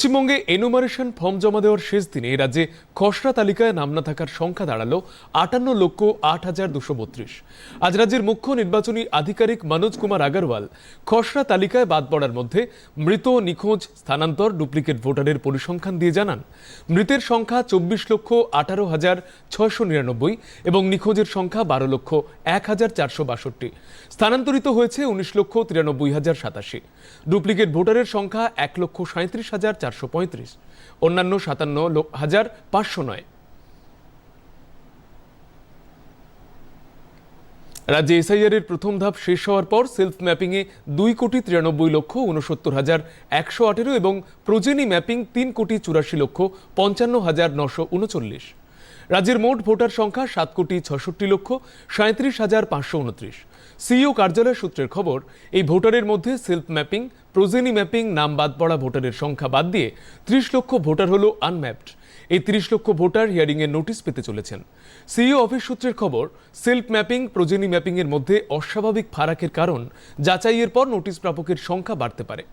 পশ্চিমবঙ্গে enumeration form জমা দেওয়ার শেষ দিনে রাজ্যে খসড়া তালিকায় নাম না থাকার সংখ্যা দাঁড়ালো 58,08,232। আজ রাজ্যের মুখ্য নির্বাচনী আধিকারিক মনোজ কুমার আগরওয়াল খসড়া তালিকায় বাদ পড়ার মধ্যে মৃত, নিখোঁজ, স্থানান্তর, ডুপ্লিকেট ভোটারের পরিসংখ্যান দিয়ে জানান, মৃতের সংখ্যা 24,18,699 এবং নিখোঁজের সংখ্যা 12,01,462। স্থানান্তরিত হয়েছে 19,93,087। ডুপ্লিকেট ভোটারের সংখ্যা 1,37,435, অন্যান্য 57,509। রাজ্যে এসআইআর এর প্রথম ধাপ শেষ হওয়ার পর সেলফ ম্যাপিং এ 2,93,69,118 এবং প্রোজেনি ম্যাপিং 3,84,55,939। রাজ্যের মোট ভোটার সংখ্যা 7,66,37,529। সিইও কার্যালয় সূত্রের খবর, এই ভোটারের মধ্যে সেলফ ম্যাপিং, প্রোজেনি ম্যাপিং, নাম বাদ পড়া ভোটারের সংখ্যা বাদ দিয়ে 30 লক্ষ ভোটার হলো আনম্যাপড। এই 30 লক্ষ ভোটার হিয়ারিং এর নোটিশ পেতে চলেছেন। সিইও অফিস সূত্রের খবর, সেলফ ম্যাপিং, প্রোজেনি ম্যাপিং এর মধ্যে অস্বাভাবিক ফারাকের কারণ যাচাইয়ের পর নোটিশ প্রাপকের সংখ্যা বাড়তে পারে।